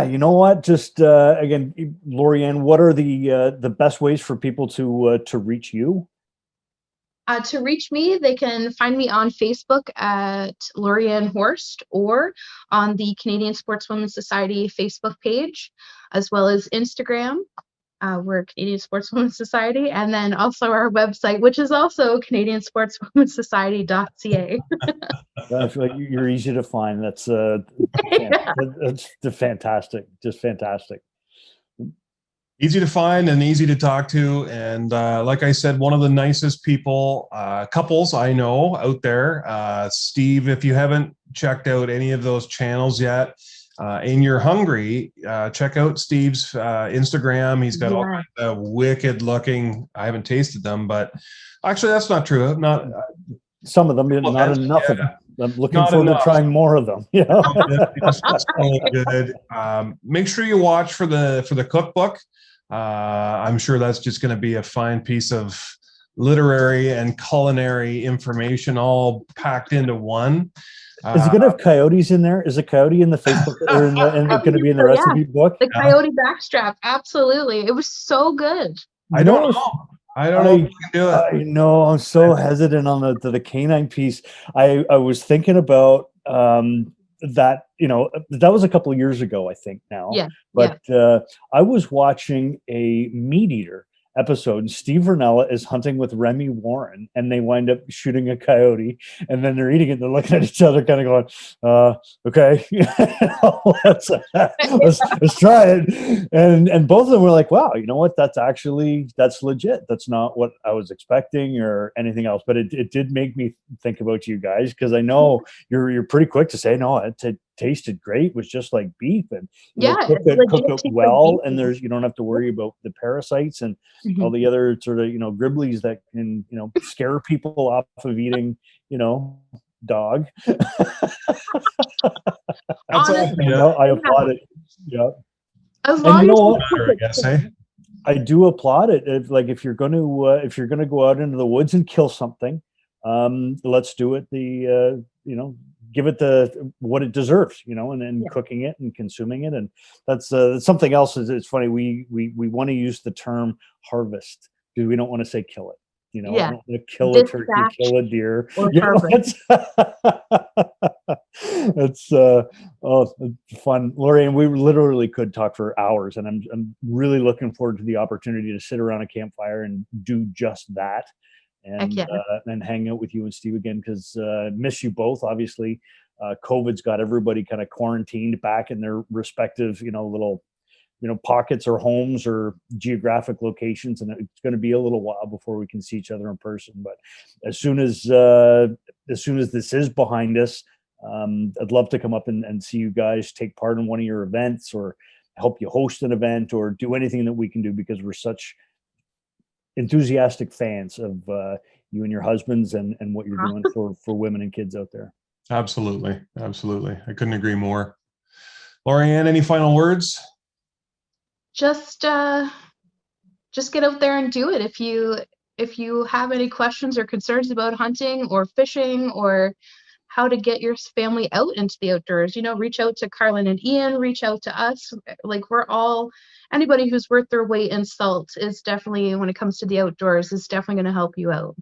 Speaker 4: You know what? Just again, Lori-Ann, what are the best ways for people to reach you?
Speaker 3: To reach me, they can find me on Facebook at Lori-Ann Horst, or on the Canadian Sportswoman Society Facebook page, as well as Instagram. We're Canadian Sportswoman Society, and then also our website, which is also CanadianSportswomanSociety.ca.
Speaker 4: That's like, you're easy to find. That's fantastic. Just fantastic.
Speaker 1: Easy to find and easy to talk to. And like I said, one of the nicest people, couples I know out there. Steve, if you haven't checked out any of those channels yet, and you're hungry, check out Steve's Instagram. He's got all kinds of wicked looking, I haven't tasted them, but actually that's not true. Not
Speaker 4: some of them, not enough of them. I'm looking forward to trying more of them.
Speaker 1: It's so good. Make sure you watch for the cookbook. I'm sure that's just going to be a fine piece of literary and culinary information all packed into one.
Speaker 4: Is it going to have coyotes in there? Is a coyote in the Facebook or going to be in the recipe book?
Speaker 3: The coyote backstrap, absolutely. It was so good.
Speaker 1: I don't know if you can do it.
Speaker 4: I know. I'm so hesitant on the canine piece. I was thinking about that. That was a couple of years ago, I think now.
Speaker 3: Yeah.
Speaker 4: But I was watching a meat eater episode, and Steve Vernella is hunting with Remy Warren, and they wind up shooting a coyote, and then they're eating it. And they're looking at each other, kind of going, "Okay, let's try it." And both of them were like, "Wow, you know what? That's legit. That's not what I was expecting or anything else." But it did make me think about you guys, because I know you're pretty quick to say, "No, it tasted great. It was just like beef." And cook it well, and you don't have to worry about the parasites and all the other sort of gribblies that can scare people off of eating dog.
Speaker 3: Honestly,
Speaker 4: I applaud it. Yeah,
Speaker 3: as long as
Speaker 4: I do applaud it. If you're going to go out into the woods and kill something, let's do it give it what it deserves, and then cooking it and consuming it. And that's something else. It's funny. We want to use the term harvest, because we don't want to say kill it. I don't want to kill a turkey, kill a deer. It's fun, Lori, and we literally could talk for hours. And I'm really looking forward to the opportunity to sit around a campfire and do just that. And hang out with you and Steve again, because miss you both. Obviously, COVID's got everybody kind of quarantined back in their respective, little, pockets or homes or geographic locations, and it's going to be a little while before we can see each other in person. But as soon as this is behind us, I'd love to come up and see you guys, take part in one of your events, or help you host an event, or do anything that we can do, because we're such enthusiastic fans of you and your husbands and what you're doing for women and kids out there.
Speaker 1: Absolutely. I couldn't agree more. Lori-Ann, any final words?
Speaker 3: Just get out there and do it. If you have any questions or concerns about hunting or fishing or how to get your family out into the outdoors, reach out to Carlin and Ian, reach out to us. Anybody who's worth their weight in salt is definitely, when it comes to the outdoors, is definitely going to help you out.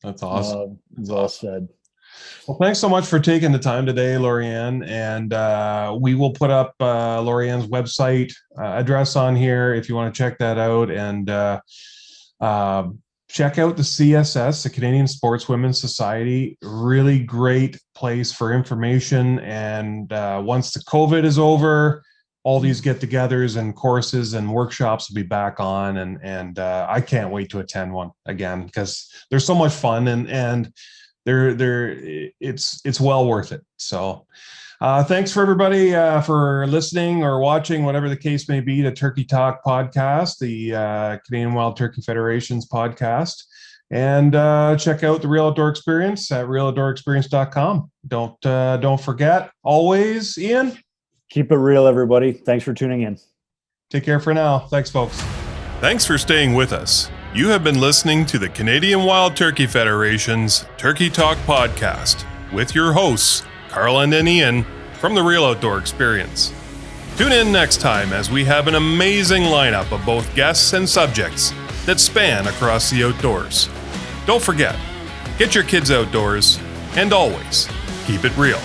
Speaker 1: That's awesome.
Speaker 4: Well said.
Speaker 1: Well, thanks so much for taking the time today, Lorianne. And we will put up Lorianne's website address on here if you want to check that out. And check out the CSS, the Canadian Sportswomen Society. Really great place for information. And once the COVID is over, all these get-togethers and courses and workshops will be back on. And I can't wait to attend one again because they're so much fun and it's well worth it. So thanks for everybody for listening or watching, whatever the case may be, to Turkey Talk podcast, the Canadian Wild Turkey Federation's podcast. And check out the Real Outdoor Experience at realoutdoorexperience.com. Don't forget, always, Ian,
Speaker 4: keep it real, everybody. Thanks for tuning in.
Speaker 1: Take care for now. Thanks, folks.
Speaker 2: Thanks for staying with us. You have been listening to the Canadian Wild Turkey Federation's Turkey Talk podcast with your hosts, Carlin and Ian from the Real Outdoor Experience. Tune in next time as we have an amazing lineup of both guests and subjects that span across the outdoors. Don't forget, get your kids outdoors, and always keep it real.